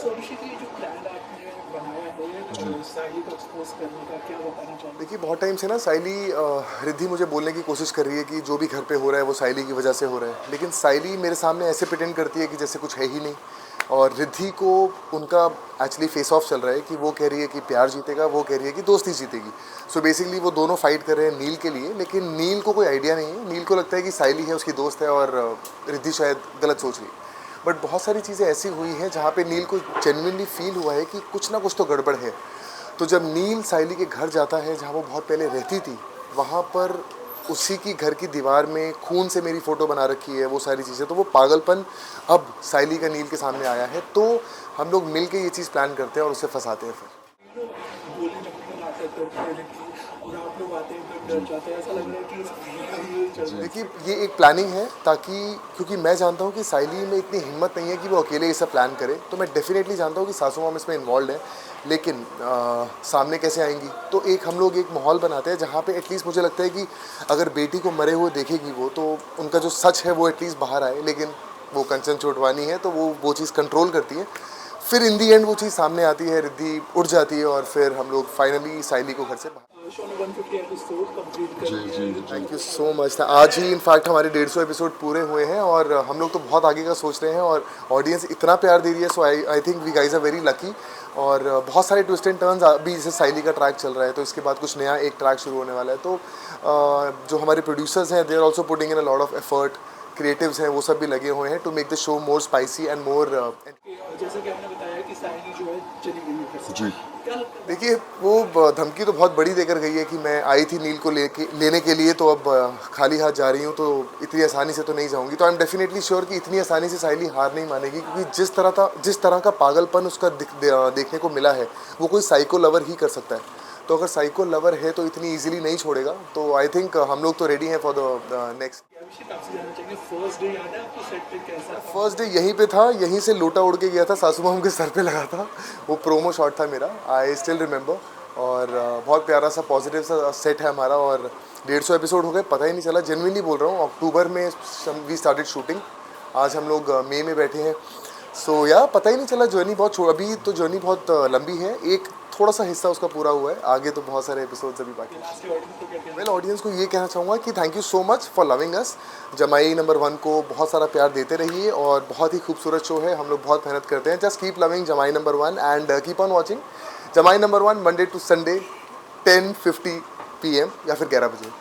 सो अभिषेक, ये जो प्लान आपने बनाया जी। है साहिल को एक्सपोज करने का, क्या बताना चाहेंगे? देखिए बहुत टाइम से ना साइली रिद्धि मुझे बोलने की कोशिश कर रही है कि जो भी घर पे हो रहा है वो साइली की वजह से हो रहा है, लेकिन साइली मेरे सामने ऐसे प्रिटेंड करती है कि जैसे कुछ है ही नहीं। और रिद्धि को उनका एक्चुअली फेस ऑफ चल रहा है कि वो कह रही है कि प्यार जीतेगा, वो कह रही है कि दोस्ती जीतेगी। सो बेसिकली वो दोनों फाइट कर रहे हैं नील के लिए, लेकिन नील को कोई आइडिया नहीं है। नील को लगता है कि साइली है उसकी दोस्त है और रिद्धि शायद गलत सोच रही है। बट बहुत सारी चीज़ें ऐसी हुई हैं जहाँ पे नील को जेन्युइनली फील हुआ है कि कुछ ना कुछ तो गड़बड़ है। तो जब नील साइली के घर जाता है जहाँ वो बहुत पहले रहती थी, वहाँ पर उसी की घर की दीवार में खून से मेरी फ़ोटो बना रखी है, वो सारी चीज़ें, तो वो पागलपन अब साइली का नील के सामने आया है। तो हम लोग मिल के ये चीज़ प्लान करते हैं और उसे फंसाते हैं फिर। गोली जब आता है तो पहले की, और आप लोग आते हैं तो डर जी जाते हैं, ऐसा लग रहा है कि ये चल रहा जी। है। देखिए ये एक प्लानिंग है, ताकि क्योंकि मैं जानता हूँ कि साइली में इतनी हिम्मत नहीं है कि वो अकेले ये सब प्लान करे, तो मैं डेफिनेटली जानता हूँ कि सासू माम इसमें इन्वॉल्व है। लेकिन सामने कैसे आएंगी, तो एक हम लोग एक माहौल बनाते हैं जहाँ पे एटलीस्ट मुझे लगता है कि अगर बेटी को मरे हुए देखेगी वो, तो उनका जो सच है वो एटलीस्ट बाहर आए। लेकिन वो कंचन चोटवानी है, तो वो चीज़ कंट्रोल करती है। फिर इन दी एंड वो चीज़ सामने आती है, रिद्धि उठ जाती है और फिर हम लोग फाइनली साइली को घर से बाहर। शो ने 150 एपिसोड कंप्लीट कर जी लिया जी है थैंक तो यू सो मच। आज ही इनफैक्ट हमारे 150 एपिसोड पूरे हुए हैं और हम लोग तो बहुत आगे का सोच रहे हैं और ऑडियंस इतना प्यार दे रही है। So I think we guys are very lucky. और बहुत सारे ट्विस्ट एंड टर्न्स अभी, जैसे साइली का ट्रैक चल रहा है तो इसके बाद कुछ नया एक ट्रैक शुरू होने वाला है। तो जो हमारे प्रोड्यूसर्स हैं they are also putting in a lot of effort. Creatives हैं वो सब भी लगे हुए हैं to make the show more spicy and more. जैसे कि आपने बताया कि साइनी जो है चली गई है फिर से, जी क्या लगता है? देखिए वो धमकी तो बहुत बड़ी देकर गई है कि मैं आई थी नील को लेने के लिए, तो अब खाली हाथ जा रही हूँ, तो इतनी आसानी से तो नहीं जाऊँगी। तो आई एम डेफिनेटली श्योर कि इतनी आसानी से साइली हार नहीं मानेगी, क्योंकि जिस तरह का पागलपन उसका देखने को मिला है, वो कोई साइको लवर ही कर सकता है। तो अगर साइको लवर है तो इतनी इजीली नहीं छोड़ेगा। तो आई थिंक हम लोग तो रेडी हैं फॉर द नेक्स्ट। अभिषेक, आपसे जानना चाहेंगे फर्स्ट डे याद है आपको सेट पे कैसा था? फर्स्ट डे यहीं पे था, यहीं से लोटा उड़ के गया था, सासू माम के सर पे लगा था। वो प्रोमो शॉट था मेरा, आई स्टिल रिमेंबर। और बहुत प्यारा सा पॉजिटिव सा सेट है हमारा। और 150 एपिसोड हो गए, पता ही नहीं चला। जेन्युइनली बोल रहा हूँ, अक्टूबर में वी स्टार्टेड शूटिंग। आज हम लोग मई में बैठे हैं। सो या पता ही नहीं चला, जर्नी बहुत अभी तो जर्नी बहुत लंबी है। एक थोड़ा सा हिस्सा उसका पूरा हुआ है, आगे तो बहुत सारे एपिसोड्स अभी बाकी हैं। लास्ट ऑडियंस को क्या कहना वेल ऑडियंस को ये कहना चाहूँगा कि thank you so much for loving अस। जमाई नंबर 1 को बहुत सारा प्यार देते रहिए और बहुत ही खूबसूरत शो है। हम लोग बहुत मेहनत करते हैं। Just keep loving Jamai number 1 and keep on watching Jamai number 1 Monday to Sunday 10:50 PM या फिर 11 बजे।